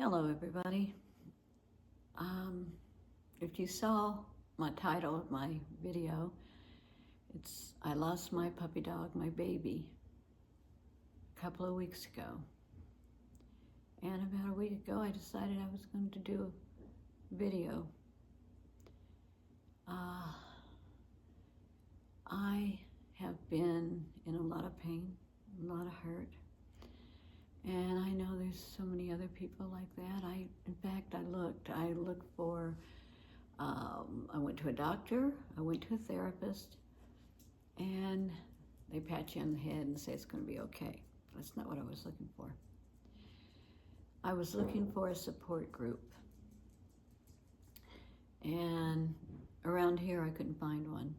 Hello, everybody. If you saw my title of my video, I lost my puppy dog, my baby, a couple of weeks ago. And about a week ago, I decided I was going to do a video. I have been in a lot of pain, a lot of hurt. And I know there's so many other people like that. In fact, I looked for, I went to a doctor, I went to a therapist, and they pat you on the head and say it's going to be okay. That's not what I was looking for. I was looking for a support group. And around here, I couldn't find one.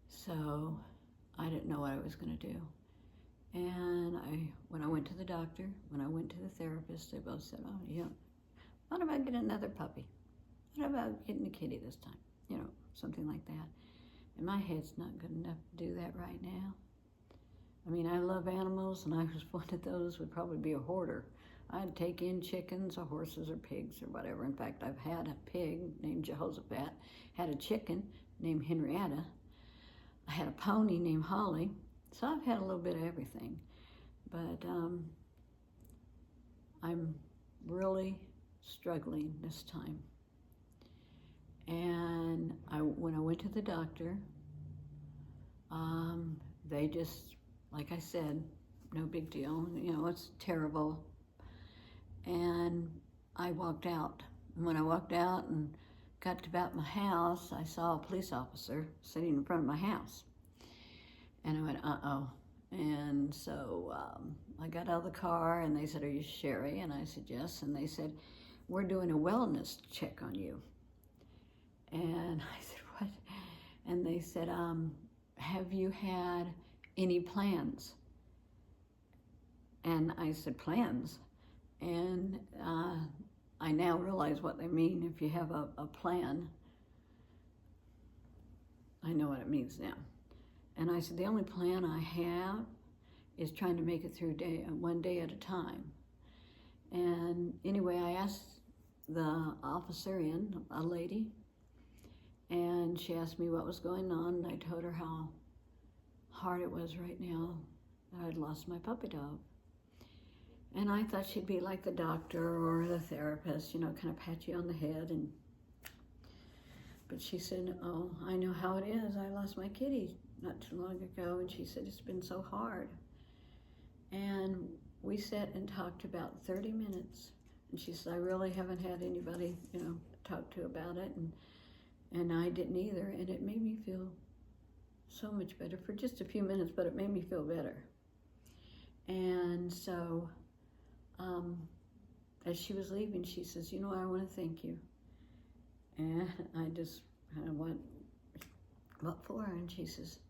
So I didn't know what I was going to do. And when I went to the doctor, when I went to the therapist, they both said, oh, yeah, what about getting another puppy? What about getting a kitty this time? You know, something like that. And my head's not good enough to do that right now. I mean, I love animals, and I was one of those, would probably be a hoarder. I'd take in chickens or horses or pigs or whatever. In fact, I've had a pig named Jehoshaphat, had a chicken named Henrietta, I had a pony named Holly. So I've had a little bit of everything, but I'm really struggling this time. And when I went to the doctor, they just, like I said, no big deal. You know, it's terrible. And I walked out. And when I walked out and got to about my house, I saw a police officer sitting in front of my house. And I went, uh-oh. And so I got out of the car, and they said, are you Sherry? And I said, yes. And they said, we're doing a wellness check on you. And I said, what? And they said, have you had any plans? And I said, plans? And I now realize what they mean. If you have a plan, I know what it means now. And I said, the only plan I have is trying to make it through one day at a time. And anyway, I asked the officer a lady, and she asked me what was going on, and I told her how hard it was right now that I'd lost my puppy dog. And I thought she'd be like the doctor or the therapist, you know, kind of pat you on the head. But she said, oh, I know how it is. I lost my kitty not too long ago, and she said, it's been so hard. And we sat and talked about 30 minutes, and she said, I really haven't had anybody, you know, talk to about it, and I didn't either, and it made me feel so much better for just a few minutes, but it made me feel better. And so as she was leaving, she says, you know, I want to thank you. And I just kind of went, what for? And she says,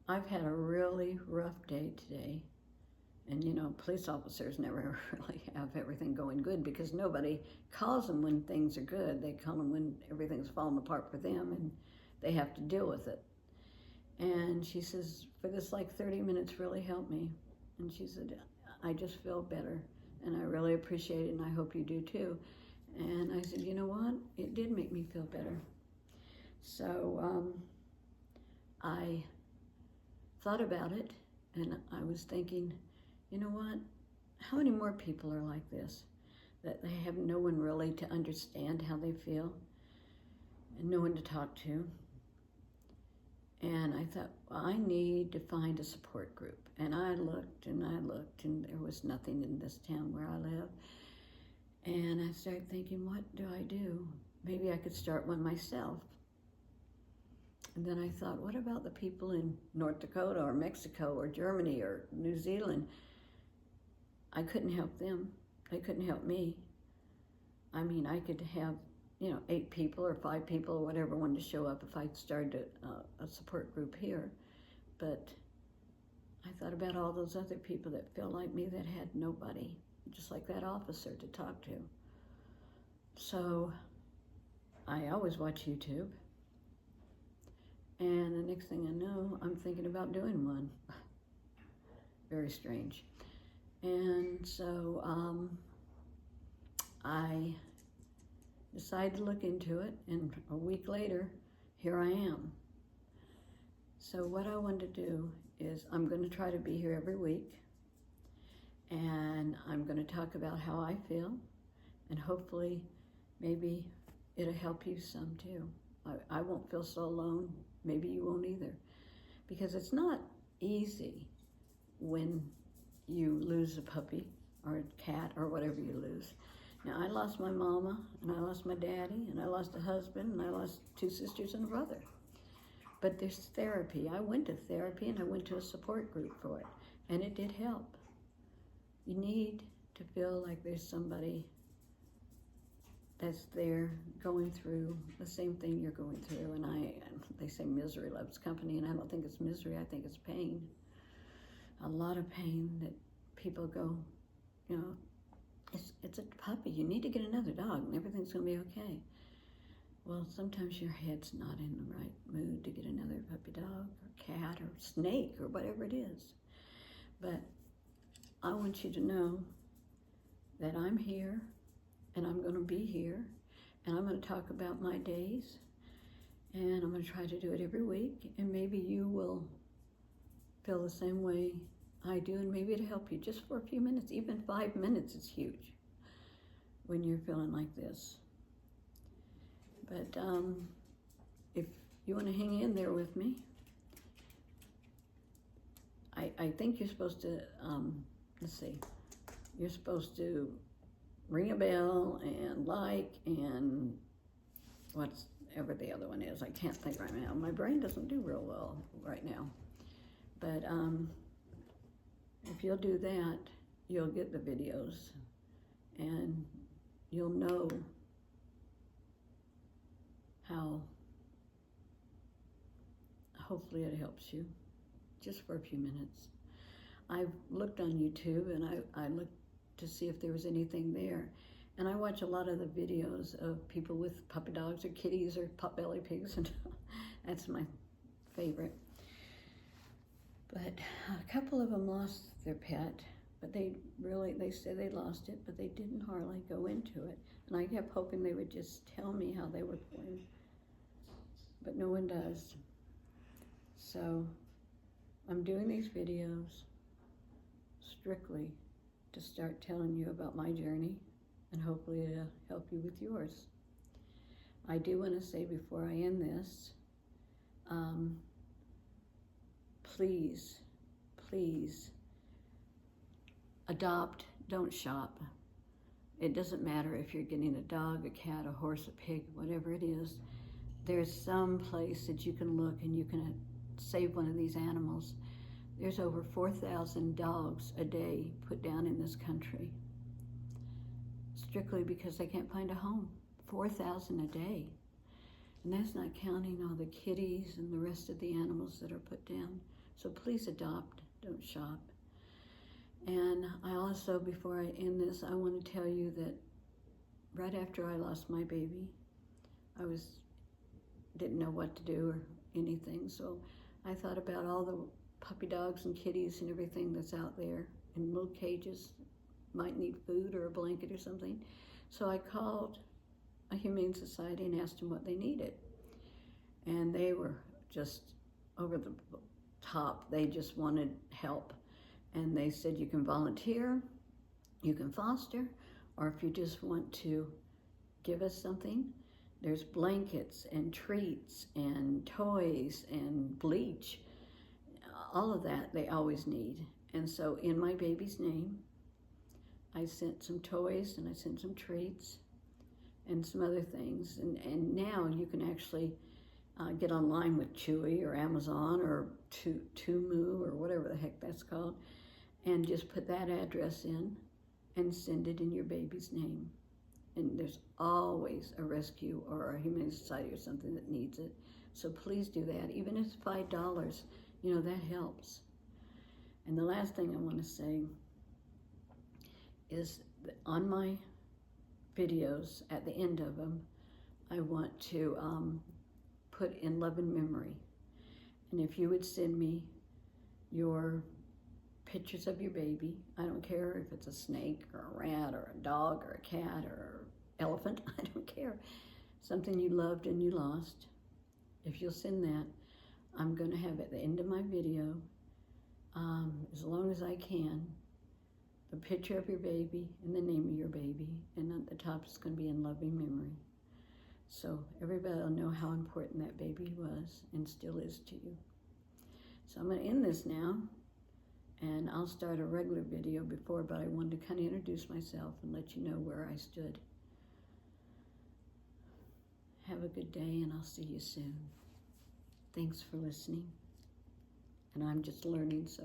I've had a really rough day today. And you know, police officers never really have everything going good, because nobody calls them when things are good. They call them when everything's falling apart for them, and they have to deal with it. And she says, for this like 30 minutes really helped me. And she said, I just feel better, and I really appreciate it, and I hope you do too. And I said, you know what? It did make me feel better. So I thought about it, and I was thinking, you know what? How many more people are like this? That they have no one really to understand how they feel, and no one to talk to. And I thought, well, I need to find a support group. And I looked, and there was nothing in this town where I live. And I started thinking, what do I do? Maybe I could start one myself. And then I thought, what about the people in North Dakota or Mexico or Germany or New Zealand? I couldn't help them. They couldn't help me. I mean, I could have, you know, 8 people or 5 people or whatever wanted to show up if I started a support group here. But I thought about all those other people that feel like me that had nobody, just like that officer, to talk to. So I always watch YouTube. And the next thing I know, I'm thinking about doing one. Very strange. And so I decided to look into it, and a week later, here I am. So what I want to do is I'm going to try to be here every week, and I'm going to talk about how I feel, and hopefully maybe it'll help you some too. I won't feel so alone. Maybe you won't either, because it's not easy when you lose a puppy or a cat or whatever you lose. Now, I lost my mama, and I lost my daddy, and I lost a husband, and I lost 2 sisters and a brother. But there's therapy. I went to therapy, and I went to a support group for it, and it did help. You need to feel like there's somebody that's there going through the same thing you're going through. And they say misery loves company, and I don't think it's misery. I think it's pain. A lot of pain that people go, you know, it's a puppy. You need to get another dog, and everything's going to be okay. Well, sometimes your head's not in the right mood to get another puppy dog or cat or snake or whatever it is. But I want you to know that I'm here, and I'm going to be here, and I'm going to talk about my days, and I'm going to try to do it every week, and maybe you will feel the same way I do, and maybe it'll help you just for a few minutes. Even 5 minutes is huge when you're feeling like this. But if you want to hang in there with me, I think you're supposed to, let's see, you're supposed to ring a bell and like and whatever the other one is. I can't think right now. My brain doesn't do real well right now. But if you'll do that, you'll get the videos, and you'll know how hopefully it helps you just for a few minutes. I've looked on YouTube, and I looked to see if there was anything there. And I watch a lot of the videos of people with puppy dogs or kitties or potbelly pigs, and that's my favorite. But a couple of them lost their pet, but they said they lost it, but they didn't hardly go into it. And I kept hoping they would just tell me how they were feeling, but no one does. So I'm doing these videos strictly to start telling you about my journey, and hopefully it'll help you with yours. I do want to say before I end this, please adopt, don't shop. It doesn't matter if you're getting a dog, a cat, a horse, a pig, whatever it is. There's some place that you can look and you can save one of these animals. There's over 4,000 dogs a day put down in this country, strictly because they can't find a home. 4,000 a day. And that's not counting all the kitties and the rest of the animals that are put down. So please adopt, don't shop. And I also, before I end this, I want to tell you that right after I lost my baby, I didn't know what to do or anything. So I thought about all the puppy dogs and kitties and everything that's out there in little cages, might need food or a blanket or something. So I called a humane society and asked them what they needed. And they were just over the top. They just wanted help. And they said you can volunteer, you can foster, or if you just want to give us something, there's blankets and treats and toys and bleach. All of that they always need. And so in my baby's name, I sent some toys and I sent some treats and some other things. And now you can actually get online with Chewy or Amazon or Tumu or whatever the heck that's called, and just put that address in and send it in your baby's name. And there's always a rescue or a humane society or something that needs it. So please do that. Even if it's $5, you know, that helps. And the last thing I want to say is that on my videos, at the end of them, I want to put in love and memory. And if you would send me your pictures of your baby. I don't care if it's a snake or a rat or a dog or a cat or an elephant. I don't care. Something you loved and you lost. If you'll send that, I'm going to have at the end of my video, as long as I can, the picture of your baby and the name of your baby, and at the top it's going to be in loving memory. So everybody will know how important that baby was and still is to you. So I'm going to end this now, and I'll start a regular video before, but I wanted to kind of introduce myself and let you know where I stood. Have a good day, and I'll see you soon. Thanks for listening. And I'm just learning, so